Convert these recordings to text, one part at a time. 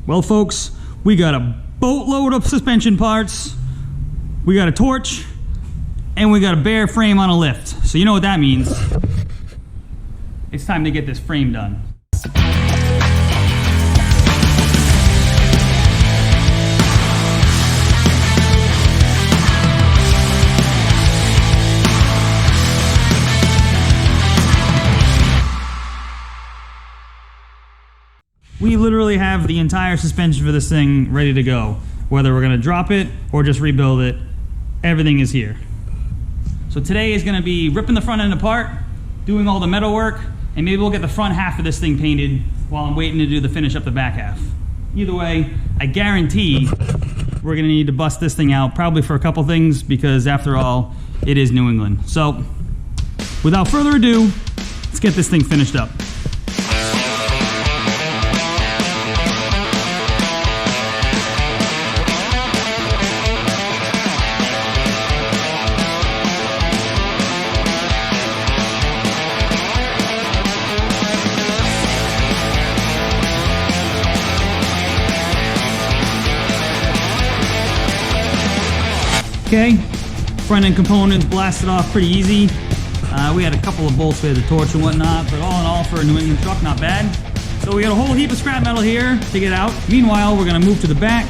Well, folks, we got a boatload of suspension parts, we got a torch, and we got a bare frame on a lift. So you know what that means. It's time to get this frame done. We literally have the entire suspension for this thing ready to go. Whether we're gonna drop it or just rebuild it, everything is here. So today is gonna be ripping the front end apart, doing all the metal work, and maybe we'll get the front half of this thing painted while I'm waiting to do the finish up the back half. Either way, I guarantee we're gonna need to bust this thing out probably for a couple things because after all, it is New England. So without further ado, let's get this thing finished up. Okay, front end components blasted off pretty easy. We had a couple of bolts with the torch and whatnot, but all in all for a New England truck, not bad. So we got a whole heap of scrap metal here to get out. Meanwhile, we're gonna move to the back,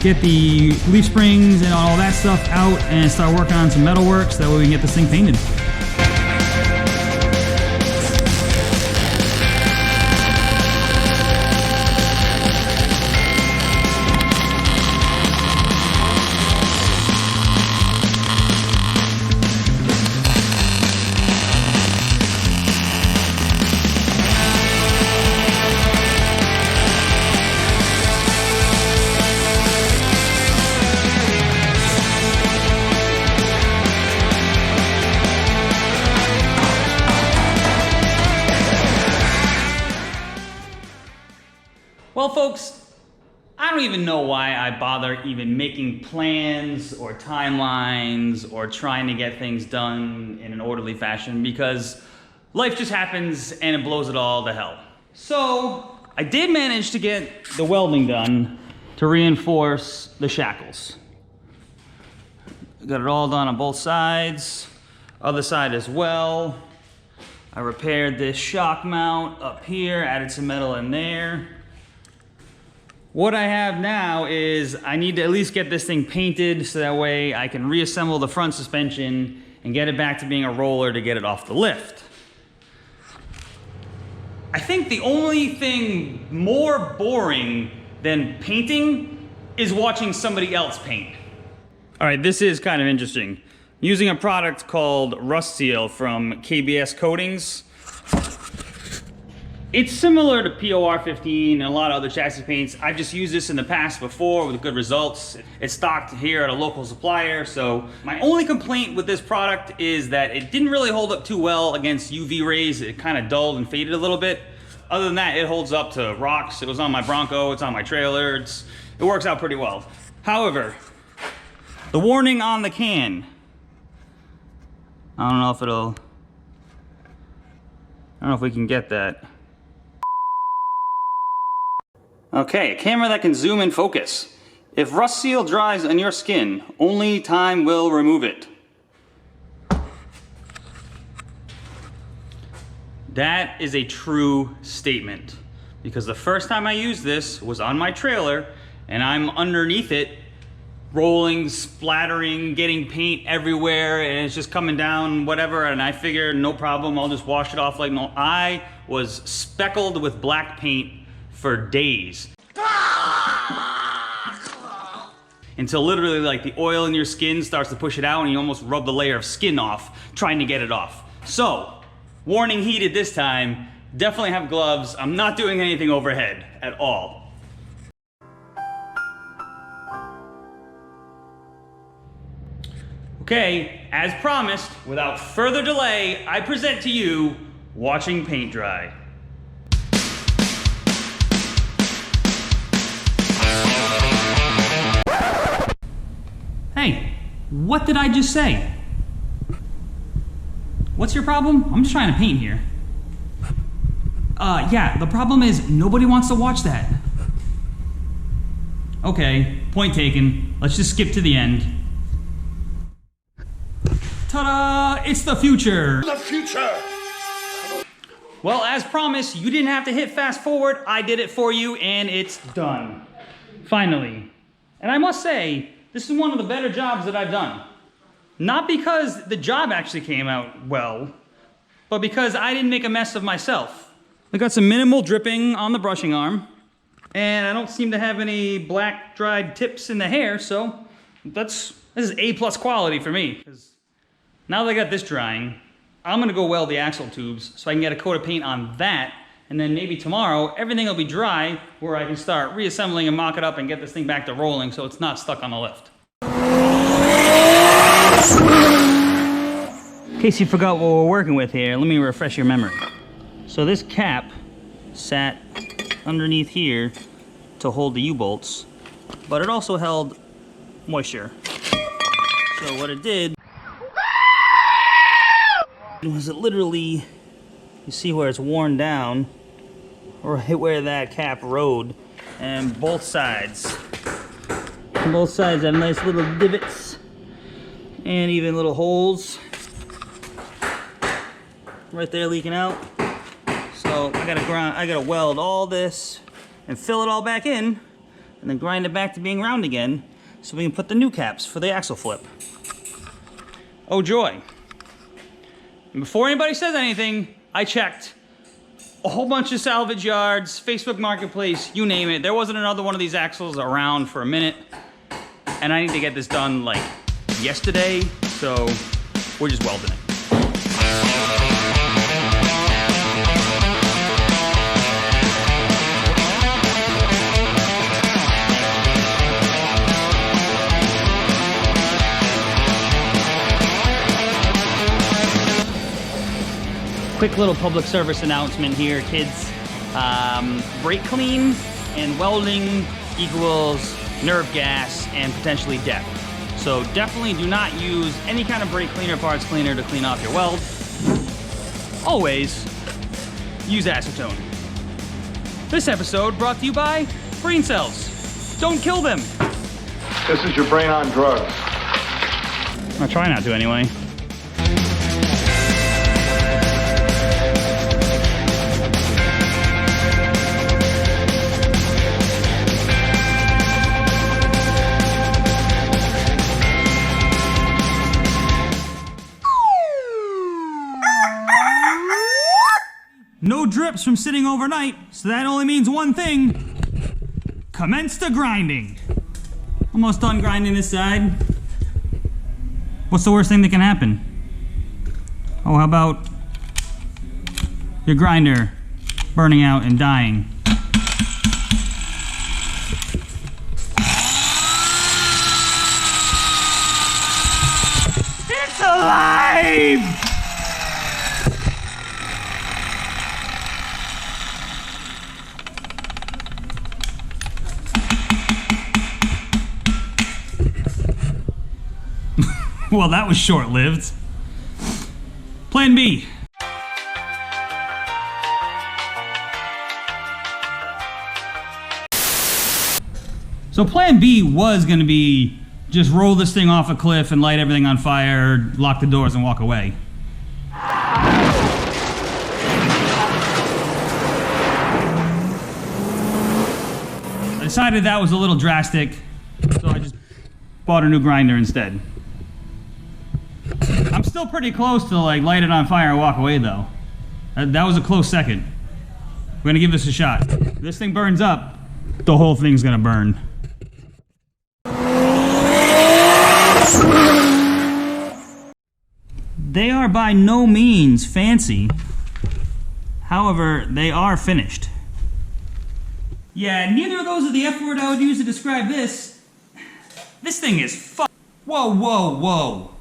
get the leaf springs and all that stuff out and start working on some metal work so that way we can get this thing painted. Well, folks, I don't even know why I bother even making plans or timelines or trying to get things done in an orderly fashion because life just happens and it blows it all to hell. So I did manage to get the welding done to reinforce the shackles. Got it all done on both sides, other side as well. I repaired this shock mount up here, added some metal in there. What I have now is I need to at least get this thing painted so that way I can reassemble the front suspension and get it back to being a roller to get it off the lift. I think the only thing more boring than painting is watching somebody else paint. All right, this is kind of interesting. Using a product called Rust Seal from KBS Coatings. It's similar to POR 15 and a lot of other chassis paints. I've just used this in the past before with good results. It's stocked here at a local supplier, so my only complaint with this product is that it didn't really hold up too well against UV rays. It kind of dulled and faded a little bit. Other than that, it holds up to rocks. It was on my Bronco, it's on my trailer. It works out pretty well. However, the warning on the can, I don't know if we can get that. Okay, a camera that can zoom and focus. If rust seal dries on your skin, only time will remove it. That is a true statement because the first time I used this was on my trailer and I'm underneath it, rolling, splattering, getting paint everywhere, and it's just coming down, whatever, and I figured no problem, I'll just wash it off like no. I was speckled with black paint for days. Until literally like the oil in your skin starts to push it out and you almost rub the layer of skin off trying to get it off. So, warning heated this time, definitely have gloves. I'm not doing anything overhead at all. Okay, as promised, without further delay, I present to you watching paint dry. Hey, what did I just say? What's your problem? I'm just trying to paint here. Yeah, the problem is nobody wants to watch that. Okay, point taken. Let's just skip to the end. Ta-da! It's the future! The future! Well, as promised, you didn't have to hit fast forward. I did it for you, and it's done. Finally. And I must say, this is one of the better jobs that I've done. Not because the job actually came out well, but because I didn't make a mess of myself. I got some minimal dripping on the brushing arm, and I don't seem to have any black dried tips in the hair, so this is A+ quality for me. 'Cause now that I got this drying, I'm gonna go weld the axle tubes so I can get a coat of paint on that, and then maybe tomorrow everything will be dry where I can start reassembling and mock it up and get this thing back to rolling so it's not stuck on the lift. In case you forgot what we're working with here, let me refresh your memory. So this cap sat underneath here to hold the U-bolts, but it also held moisture. So what it did was it literally, you see where it's worn down, right where that cap rode, and both sides have nice little divots and even little holes right there leaking out. So I gotta weld all this and fill it all back in and then grind it back to being round again so we can put the new caps for the axle flip. Oh joy. And before anybody says anything, I checked a whole bunch of salvage yards, Facebook Marketplace, you name it. There wasn't another one of these axles around for a minute. And I need to get this done like yesterday, so we're just welding it. Quick little public service announcement here, kids. Brake clean and welding equals nerve gas and potentially death. So definitely do not use any kind of brake cleaner, parts cleaner to clean off your weld. Always use acetone. This episode brought to you by brain cells. Don't kill them. This is your brain on drugs. I'll try not to anyway. No drips from sitting overnight, so that only means one thing. Commence the grinding. Almost done grinding this side. What's the worst thing that can happen? Oh, how about your grinder burning out and dying? It's alive! Well, that was short-lived. Plan B. So plan B was gonna be just roll this thing off a cliff and light everything on fire, lock the doors and walk away. I decided that was a little drastic, so I just bought a new grinder instead. I'm still pretty close to like light it on fire and walk away though. That was a close second. We're gonna give this a shot. If this thing burns up, the whole thing's gonna burn. They are by no means fancy. However, they are finished. Yeah, neither of those are the F word I would use to describe this. This thing is Whoa, whoa, whoa.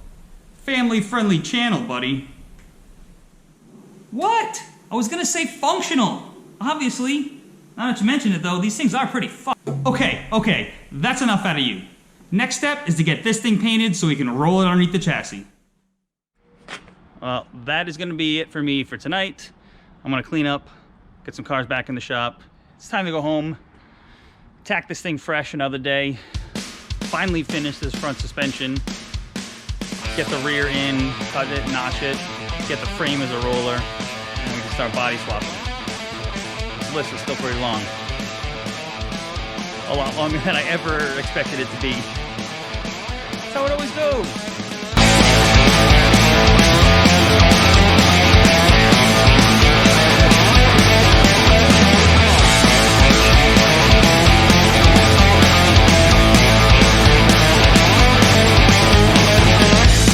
Family-friendly channel, buddy. What? I was gonna say functional. Obviously. Now that you mention it though, these things are pretty Okay, that's enough out of you. Next step is to get this thing painted so we can roll it underneath the chassis. Well, that is gonna be it for me for tonight. I'm gonna clean up, get some cars back in the shop. It's time to go home, tack this thing fresh another day. Finally finish this front suspension. Get the rear in, cut it, notch it, get the frame as a roller, and we can start body swapping. This list is still pretty long. A lot longer than I ever expected it to be. That's how it always goes.